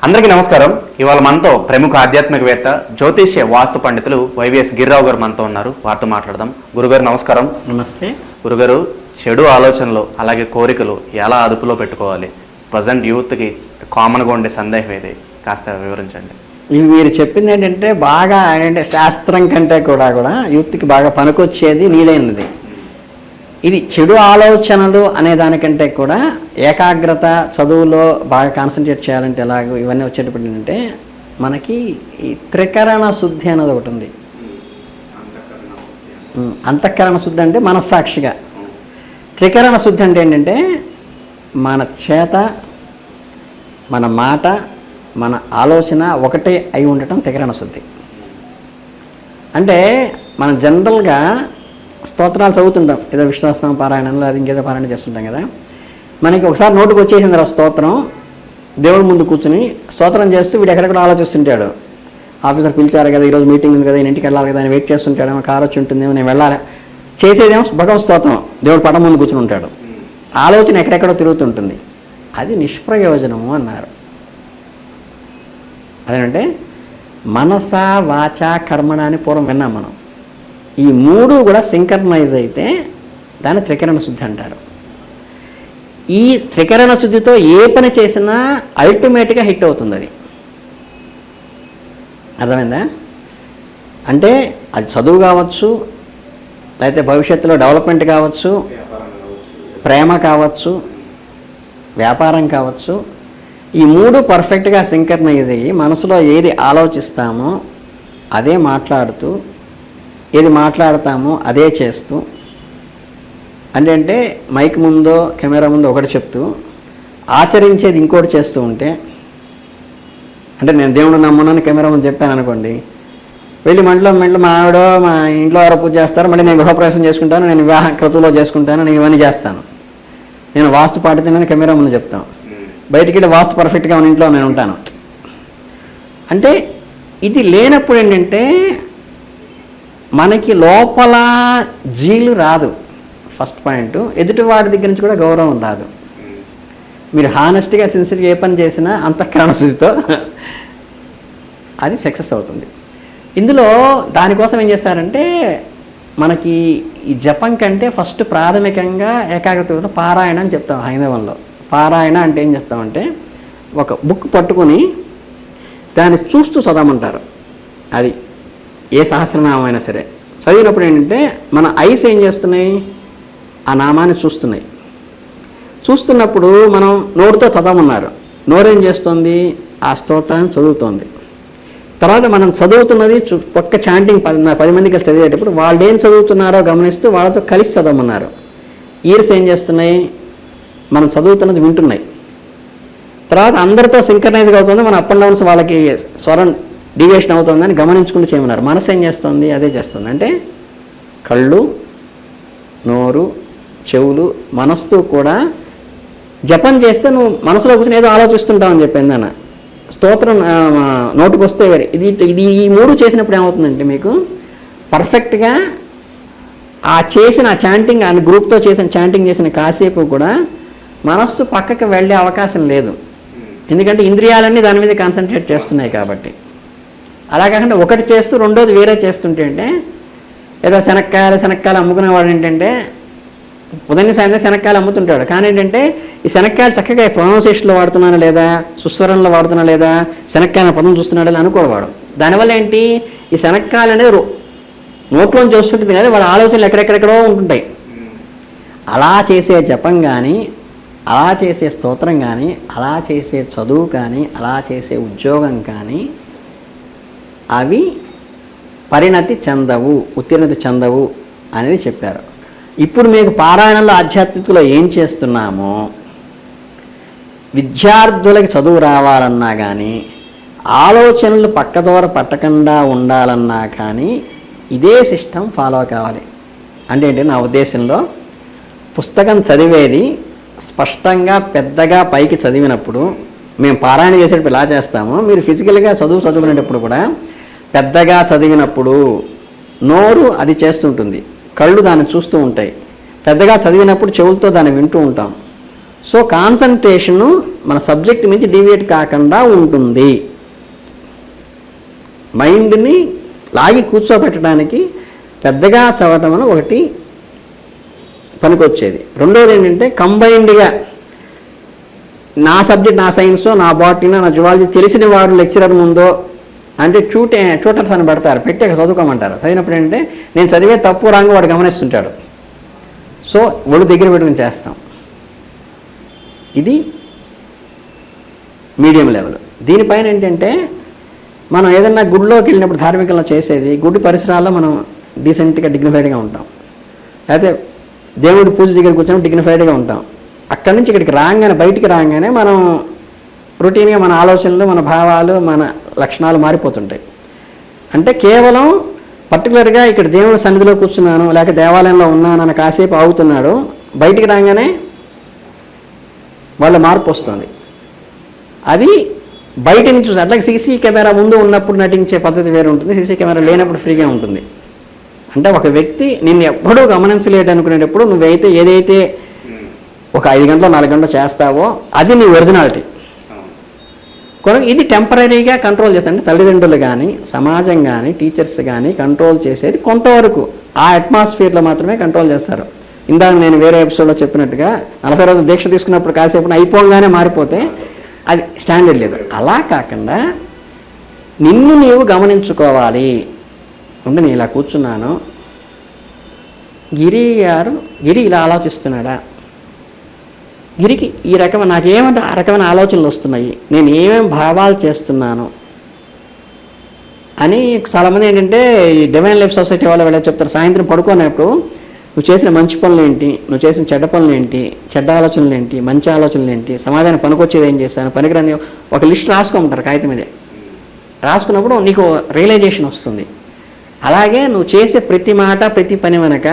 అందరికీ నమస్కారం. ఇవాళ మనతో ప్రముఖ ఆధ్యాత్మికవేత్త జ్యోతిష్య వాస్తు పండితులు వైవిఎస్ గిరిరావు గారు మనతో ఉన్నారు. వారితో మాట్లాడదాం. గురుగారు నమస్కారం. నమస్తే గురుగారు, చెడు ఆలోచనలు అలాగే కోరికలు ఎలా అదుపులో పెట్టుకోవాలి? ప్రజెంట్ యూత్కి కామన్గా ఉండే సందేహం ఏది? కాస్త వివరించండి. ఇవి మీరు చెప్పింది ఏంటంటే బాగా ఏంటంటే శాస్త్రం కంటే కూడా యూత్కి బాగా పనికొచ్చేది నీడైనది. ఇది చెడు ఆలోచనలు అనే దానికంటే కూడా ఏకాగ్రత, చదువులో బాగా కాన్సన్ట్రేట్ చేయాలంటే ఎలాగో ఇవన్నీ వచ్చేటప్పుడు ఏంటంటే మనకి ఈ త్రికరణ శుద్ధి అనేది ఒకటి ఉంది. అంతఃకరణ శుద్ధి అంటే మనస్సాక్షిగా, త్రికరణ శుద్ధి అంటే ఏంటంటే మన చేత, మన మాట, మన ఆలోచన ఒకటే అయి ఉండటం త్రికరణ శుద్ధి. అంటే మనం జనరల్గా స్తోత్రాలు చదువుతుంటాం, ఏదో విశ్వాసం పారాయణంలో అది ఇంకేదో పారాయణ చేస్తుంటాం కదా. మనకి ఒకసారి నోటుకు వచ్చేసింది ఆ స్తోత్రం, దేవుడి ముందు కూర్చుని స్తోత్రం చేస్తూ వీడు ఎక్కడెక్కడ ఆలోచిస్తుంటాడు. ఆఫీసర్ పిలిచారు కదా, ఈరోజు మీటింగ్ ఉంది కదా, ఇంటికి వెళ్ళాలి కదా అని వెయిట్ చేస్తుంటాడేమో, కారు వచ్చి ఉంటుందేమో, నేను వెళ్ళాలి. చేసేదేమో భగవత్ స్తోత్రం, దేవుడు పటం ముందు కూర్చుని ఉంటాడు. ఆలోచన ఎక్కడెక్కడో తిరుగుతుంటుంది. అది నిష్ప్రయోజనము అన్నారు. అదేంటంటే మనస, వాచ, కర్మణ అని పూర్వం విన్నాం మనం. ఈ మూడు కూడా సింక్రనైజ్ అయితే దాన్ని త్రికరణ శుద్ధి అంటారు. ఈ త్రికరణ శుద్ధితో ఏ పని చేసినా అల్టిమేట్గా హిట్ అవుతుంది. అది అర్థమైందా? అంటే అది చదువు కావచ్చు, లేకపోతే భవిష్యత్తులో డెవలప్మెంట్ కావచ్చు, ప్రేమ కావచ్చు, వ్యాపారం కావచ్చు. ఈ మూడు పర్ఫెక్ట్గా సింక్రనైజ్ అయ్యి మనసులో ఏది ఆలోచిస్తామో అదే మాట్లాడుతూ, ఏది మాట్లాడతామో అదే చేస్తూ, అంటే మైక్ ముందో కెమెరా ముందో ఒకటి చెప్తూ ఆచరించేది ఇంకోటి చేస్తూ ఉంటే, అంటే నేను దేవుడు నమ్మునని కెమెరా ముందు చెప్పాను అనుకోండి, వెళ్ళి మంటలో మా ఆవిడ మా ఇంట్లో ఎవరో పూజ చేస్తారు, మళ్ళీ నేను గృహప్రవేశం చేసుకుంటాను, నేను వివాహ క్రతువులో చేసుకుంటాను, నేను ఇవన్నీ చేస్తాను, నేను వాస్తు పాటితేనని కెమెరా ముందు చెప్తాను. బయటికి వెళ్ళి వాస్తు పర్ఫెక్ట్గా ఉన్న ఇంట్లో నేను ఉంటాను. అంటే ఇది లేనప్పుడు ఏంటంటే మనకి లోపల జీలు రాదు. ఫస్ట్ పాయింట్, ఎదుటివాడి దగ్గర నుంచి కూడా గౌరవం రాదు. మీరు హానెస్ట్గా, సిన్సియర్గా ఏ పని చేసినా అంతఃకరణ శుద్ధితో అది సక్సెస్ అవుతుంది. ఇందులో దానికోసం ఏం చేస్తారంటే మనకి ఈ జపం కంటే ఫస్ట్ ప్రాథమికంగా ఏకాగ్రత పారాయణ అని చెప్తాం హైందవంలో. పారాయణ అంటే ఏం చెప్తామంటే ఒక బుక్ పట్టుకొని దాన్ని చూస్తూ చదవమంటారు. అది ఏ సహస్రనామం అయినా సరే చదివినప్పుడు ఏంటంటే మన ఐస్ ఏం చేస్తున్నాయి, ఆ నామాన్ని చూస్తున్నాయి. చూస్తున్నప్పుడు మనం నోరుతో చదవమన్నారు, నోరేం చేస్తుంది, ఆ స్తోత్రాన్ని చదువుతోంది. తర్వాత మనం చదువుతున్నది ఒక్క చాంటింగ్ 10 మందికి చదివేటప్పుడు వాళ్ళు ఏం చదువుతున్నారో గమనిస్తూ వాళ్ళతో కలిసి చదవమన్నారు. ఇయర్స్ ఏం చేస్తున్నాయి, మనం చదువుతున్నది వింటున్నాయి. తర్వాత అందరితో సింక్రనైజ్గా అవుతుంది, మన అప్ అండ్ డౌన్స్ వాళ్ళకి స్వరం డివియేషన్ అవుతుందని గమనించుకుంటూ చేయమన్నారు. మనసు ఏం చేస్తుంది, అదే చేస్తుంది. అంటే కళ్ళు, నోరు, చెవులు, మనస్సు కూడా జపం చేస్తే నువ్వు మనసులో కూర్చొని ఏదో ఆలోచిస్తుంటావని చెప్పింది అన్న. స్తోత్రం నోటుకు వస్తే ఇది ఈ మూడు చేసినప్పుడు ఏమవుతుందంటే మీకు పర్ఫెక్ట్గా ఆ చేసిన చాంటింగ్, ఆ గ్రూప్తో చేసిన చాంటింగ్ చేసిన కాసేపు కూడా మనస్సు పక్కకి వెళ్ళే అవకాశం లేదు. ఎందుకంటే ఇంద్రియాలన్నీ దాని మీద కాన్సన్ట్రేట్ చేస్తున్నాయి కాబట్టి. అలా కాకుండా ఒకటి చేస్తూ రెండోది వేరే చేస్తుంటే అంటే ఏదో శనక్కాయలు అమ్ముకునేవాడు ఏంటంటే ఉదయం సాయంత్రం శనక్కాయలు అమ్ముతుంటాడు. కానీ ఏంటంటే ఈ శనక్కాయలు చక్కగా ప్రొనౌన్సియేషన్లో వాడుతున్నానా లేదా, సుస్వరంలో వాడుతున్నా లేదా, శనక్కాయల పదం చూస్తున్నాడు అని అనుకోవాడు. దానివల్ల ఏంటి, ఈ శనక్కాయలు అనేది నోట్లోంచి వస్తుంటుంది కదా, వాళ్ళ ఆలోచనలు ఎక్కడెక్కడెక్కడో ఉంటుంటాయి. అలా చేసే జపం కానీ, అలా చేసే స్తోత్రం కానీ, అలా చేసే చదువు కానీ, అలా చేసే ఉద్యోగం కానీ అవి పరిణతి చెందవు, ఉత్తీర్ణత చెందవు అనేది చెప్పారు. ఇప్పుడు మీకు పారాయణంలో ఆధ్యాత్మికలో ఏం చేస్తున్నామో, విద్యార్థులకి చదువు రావాలన్నా కానీ, ఆలోచనలు పక్కదోర పట్టకుండా ఉండాలన్నా కానీ ఇదే సిస్టమ్ ఫాలో కావాలి. అంటే నా ఉద్దేశంలో పుస్తకం చదివేది స్పష్టంగా పెద్దగా పైకి చదివినప్పుడు, మేము పారాయణ చేసేటప్పుడు ఎలా చేస్తామో మీరు ఫిజికల్గా చదువుకునేటప్పుడు కూడా పెద్దగా చదివినప్పుడు నోరు అది చేస్తుంటుంది, కళ్ళు దాన్ని చూస్తూ ఉంటాయి. పెద్దగా చదివినప్పుడు చెవులతో దాన్ని వింటూ ఉంటాం. సో కాన్సన్ట్రేషను మన సబ్జెక్ట్ నుంచి డీవియేట్ కాకుండా ఉంటుంది. మైండ్ని లాగి కూర్చోబెట్టడానికి పెద్దగా చదవటం అని ఒకటి పనికొచ్చేది. రెండోది ఏంటంటే కంబైన్డ్గా నా సబ్జెక్ట్, నా సైన్సో, నా బాటనీనో, నా జువాలజీ తెలిసిన వాడు లెక్చరర్ ముందో అంటే చూటర్స్ అని పెడతారు, పెట్టి అక్కడ చదువుకోమంటారు. చదివినప్పుడు ఏంటంటే నేను చదివే తప్పు రాంగు వాడు గమనిస్తుంటాడు. సో ఒళ్ళు దగ్గర పెట్టుకుని చేస్తాం. ఇది మీడియం లెవెల్. దీనిపైన ఏంటంటే మనం ఏదన్నా గుడిలోకి వెళ్ళినప్పుడు ధార్మికంలో చేసేది, గుడి పరిసరాల్లో మనం డీసెంట్గా డిగ్నిఫైడ్గా ఉంటాం. లేకపోతే దేవుడి పూజ దగ్గరికి వచ్చినప్పుడు డిగ్నిఫైడ్గా ఉంటాం. అక్కడి నుంచి ఇక్కడికి రాగానే, బయటికి రాగానే మనం రొటీన్గా మన ఆలోచనలు, మన భావాలు, మన లక్షణాలు మారిపోతుంటాయి. అంటే కేవలం పర్టికులర్గా ఇక్కడ దేవుడి సన్నిధిలో కూర్చున్నాను, లేక దేవాలయంలో ఉన్నాను అని కాసేపు ఆగుతున్నాడు, బయటికి రాగానే వాళ్ళ మార్పు వస్తుంది. అది బయట నుంచి చూసి, అట్లాగే సీసీ కెమెరా ముందు ఉన్నప్పుడు నటించే పద్ధతి వేరే ఉంటుంది, సీసీ కెమెరా లేనప్పుడు ఫ్రీగా ఉంటుంది. అంటే ఒక వ్యక్తి నిన్ను ఎప్పుడూ గమనించలేడు అనుకునేటప్పుడు నువ్వైతే ఏదైతే ఒక 5 గంటలు 4 గంటలు చేస్తావో అది నీ ఒరిజినాలిటీ. ఇది టెంపరీగా కంట్రోల్ చేస్తుంది. అంటే తల్లిదండ్రులు కానీ, సమాజం కానీ, టీచర్స్ కానీ కంట్రోల్ చేసేది కొంతవరకు ఆ అట్మాస్ఫియర్లో మాత్రమే కంట్రోల్ చేస్తారు. ఇందాక నేను వేరే ఎపిసోడ్లో చెప్పినట్టుగా 40 రోజులు దీక్ష తీసుకున్నప్పుడు కాసేపు అయిపోగానే మారిపోతే అది స్టాండర్డ్ లేదు. అలా కాకుండా నిన్ను నీవు గమనించుకోవాలి. అంటే నేను ఇలా కూర్చున్నాను, గిరి ఇలా ఆలోచిస్తున్నాడా, గిరికి ఈ రకమైన నాకేమంటే ఆ రకమైన ఆలోచనలు వస్తున్నాయి, నేను ఏమేమి భావాలు చేస్తున్నాను అని. చాలామంది ఏంటంటే ఈ డివైన్ లైఫ్ సొసైటీ వాళ్ళు వెళ్ళి చెప్తారు, సాయంత్రం పడుకునేప్పుడు నువ్వు చేసిన మంచి పనులు ఏంటి, నువ్వు చేసిన చెడ్డ పనులు ఏంటి, చెడ్డ ఆలోచనలు ఏంటి, మంచి ఆలోచనలు ఏంటి, సమాధానం పనికొచ్చేది ఏం చేశాను, పనికిరాని ఒక లిస్ట్ రాసుకోమంటారు కాగితం మీదే. రాసుకున్నప్పుడు నీకు రియలైజేషన్ వస్తుంది. అలాగే నువ్వు చేసే ప్రతి మాట, ప్రతి పని వెనక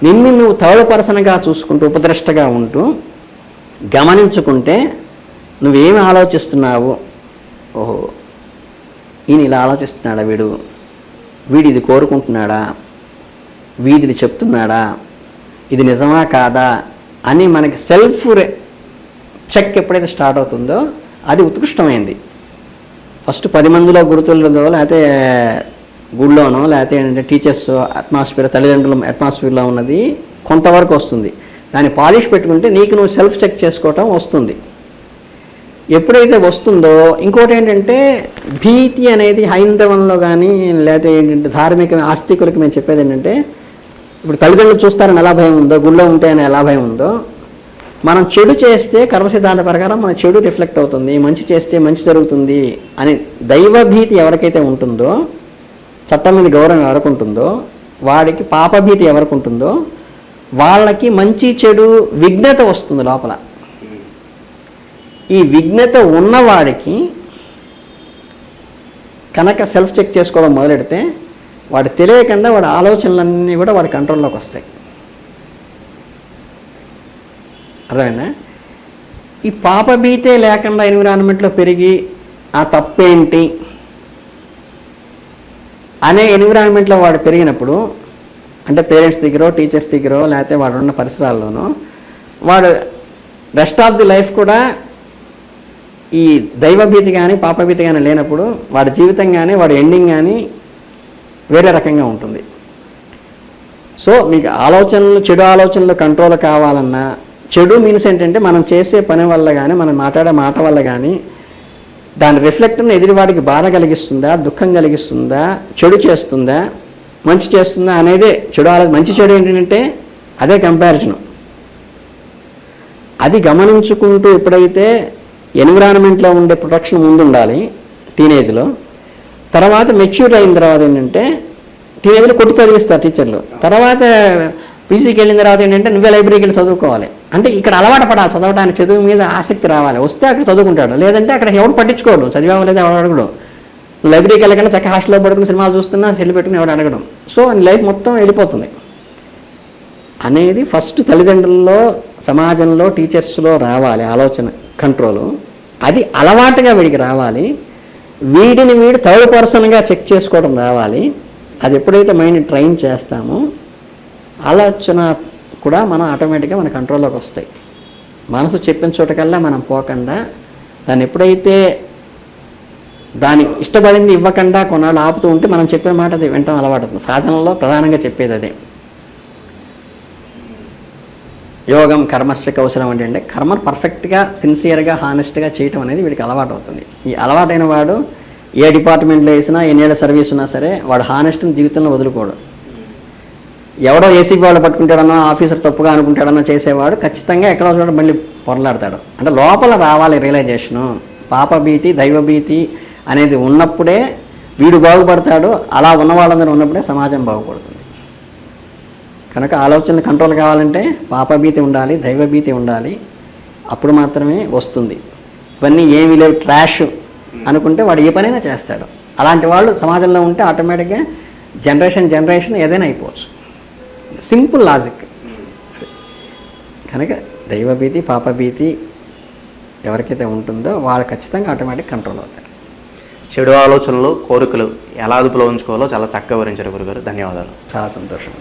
నిన్ను నువ్వు థర్డ్ పర్సన్గా చూసుకుంటూ, ఉపద్రష్టగా ఉంటూ గమనించుకుంటే నువ్వేమి ఆలోచిస్తున్నావు, ఓహో ఈయన ఇలా ఆలోచిస్తున్నాడా, వీడు ఇది కోరుకుంటున్నాడా, వీడిది చెప్తున్నాడా, ఇది నిజమా కాదా అని మనకి సెల్ఫ్ చెక్ ఎప్పుడైతే స్టార్ట్ అవుతుందో అది ఉత్కృష్టమైంది. ఫస్ట్ 10 మందిలో గురుతులతో, లేకపోతే గుళ్ళోనో, లేకపోతే ఏంటంటే టీచర్స్ అట్మాస్ఫియర్, తల్లిదండ్రుల అట్మాస్ఫియర్లో ఉన్నది కొంతవరకు వస్తుంది. దాన్ని పాలిష్ పెట్టుకుంటే నీకు నువ్వు సెల్ఫ్ చెక్ చేసుకోవటం వస్తుంది. ఎప్పుడైతే వస్తుందో ఇంకోటి ఏంటంటే భీతి అనేది హైందవంలో కానీ, లేకపోతే ఏంటంటే ధార్మిక ఆస్తికులకి మేము చెప్పేది ఏంటంటే, ఇప్పుడు తల్లిదండ్రులు చూస్తారని ఎలా భయం ఉందో, గుళ్ళో ఉంటే అని ఎలా భయం ఉందో, మనం చెడు చేస్తే కర్మ సిద్ధాంత ప్రకారం మన చెడు రిఫ్లెక్ట్ అవుతుంది, మంచి చేస్తే మంచి జరుగుతుంది అని దైవభీతి ఎవరికైతే ఉంటుందో, చట్టం మీద గౌరవం ఎవరికి ఉంటుందో, వాడికి పాపభీతి ఎవరికి ఉంటుందో వాళ్ళకి మంచి చెడు విఘ్నత వస్తుంది లోపల. ఈ విఘ్నత ఉన్నవాడికి కనుక సెల్ఫ్ చెక్ చేసుకోవడం మొదలెడితే వాడు తెలియకుండా వాడి ఆలోచనలన్నీ కూడా వాడి కంట్రోల్లోకి వస్తాయి. అర్థమైనా? ఈ పాపభీతే లేకుండా ఎన్విరాన్మెంట్లో పెరిగి ఆ తప్పేంటి అనే ఎన్విరాన్మెంట్లో వాడు పెరిగినప్పుడు, అంటే పేరెంట్స్ దగ్గరో, టీచర్స్ దగ్గరో, లేకపోతే వాడు ఉన్న పరిసరాల్లోనో, వాడు రెస్ట్ ఆఫ్ ది లైఫ్ కూడా ఈ దైవభీతి కానీ పాపభీతి కానీ లేనప్పుడు వాడి జీవితం కానీ వాడి ఎండింగ్ కానీ వేరే రకంగా ఉంటుంది. సో మీకు ఆలోచనలు, చెడు ఆలోచనలు కంట్రోల్ కావాలన్నా, చెడు మీన్స్ ఏంటంటే మనం చేసే పని వల్ల కానీ, మనం మాట్లాడే మాట వల్ల కానీ దాని రిఫ్లెక్ట్ని ఎదుటివాడికి బాధ కలిగిస్తుందా, దుఃఖం కలిగిస్తుందా, చెడు చేస్తుందా, మంచి చేస్తుందా అనేదే చెడు ఆలోచన. మంచి చెడు ఏంటంటే అదే కంపారిజను. అది గమనించుకుంటూ ఎప్పుడైతే ఎన్విరాన్మెంట్లో ఉండే ప్రొటెక్షన్ ముందు ఉండాలి టీనేజ్లో, తర్వాత మెచ్యూర్ అయిన తర్వాత ఏంటంటే టీనేజ్లో కొట్టి చదివిస్తారు టీచర్లు, తర్వాత పీసీకి వెళ్ళిన తర్వాత ఏంటంటే నువ్వే లైబ్రరీకి వెళ్ళి చదువుకోవాలి. అంటే ఇక్కడ అలవాటు పడాలి, చదవడానికి చదువు మీద ఆసక్తి రావాలి. వస్తే అక్కడ చదువుకుంటాడు, లేదంటే అక్కడ ఎవడు పట్టించుకోడు, చదివాలేదు ఎవడు అడగడు. లైబ్రరీకి వెళ్ళకుండా చక్క హాస్టల్లో పడుకుని సినిమాలు చూస్తున్నా, సెల్ పెట్టుకుని ఎవడు అడగడం. సో లైఫ్ మొత్తం వెళ్ళిపోతుంది అనేది ఫస్ట్ తల్లిదండ్రుల్లో, సమాజంలో, టీచర్స్లో రావాలి ఆలోచన కంట్రోలు. అది అలవాటుగా వీడికి రావాలి. వీడిని వీడు థర్డ్ పర్సన్గా చెక్ చేసుకోవడం రావాలి. అది ఎప్పుడైతే మైండ్ ట్రైన్ చేస్తామో ఆలోచన కూడా మనం ఆటోమేటిక్గా మన కంట్రోల్లోకి వస్తాయి. మనసు చెప్పిన చోటకల్లా మనం పోకుండా దాన్ని ఎప్పుడైతే దానికి ఇష్టపడింది ఇవ్వకుండా కొన్నాళ్ళు ఆపుతూ ఉంటే మనం చెప్పిన మాట అది వింటాం అలవాటు అవుతుంది. సాధనలో ప్రధానంగా చెప్పేది అదే. యోగం కర్మస్య కౌశలం అంటే కర్మను పర్ఫెక్ట్గా సిన్సియర్గా హానెస్ట్గా చేయటం అనేది వీడికి అలవాటు అవుతుంది. ఈ అలవాటైన వాడు ఏ డిపార్ట్మెంట్లో వేసినా ఎన్నేళ్ళ సర్వీస్ ఉన్నా సరే వాడు హానెస్ట్ని జీవితంలో వదులుకోడు. ఎవడో ఏసీపీ వాళ్ళు పట్టుకుంటాడనో ఆఫీసర్ తప్పుగా అనుకుంటాడనో చేసేవాడు ఖచ్చితంగా ఎక్కడో చోట మళ్ళీ పొరలాడతాడు. అంటే లోపల రావాలి రియలైజేషను, పాపభీతి దైవభీతి అనేది ఉన్నప్పుడే వీడు బాగుపడతాడు. అలా ఉన్న వాళ్ళందరూ ఉన్నప్పుడే సమాజం బాగుపడుతుంది. కనుక ఆలోచనలు కంట్రోల్ కావాలంటే పాపభీతి ఉండాలి, దైవభీతి ఉండాలి. అప్పుడు మాత్రమే వస్తుంది. ఇవన్నీ ఏమీ లేవు ట్రాష్ అనుకుంటే వాడు ఏ పనైనా చేస్తాడు. అలాంటి వాళ్ళు సమాజంలో ఉంటే ఆటోమేటిక్గా జనరేషన్ ఏదైనా అయిపోవచ్చు. Simple logic. కనుక దైవభీతి పాపభీతి ఎవరికైతే ఉంటుందో వాళ్ళు ఖచ్చితంగా ఆటోమేటిక్ కంట్రోల్ అవుతారు. చెడు ఆలోచనలు కోరికలు ఎలా అదుపులో ఉంచుకోవాలో చాలా చక్కగా వివరించారు గురుగారు. ధన్యవాదాలు. చాలా సంతోషం.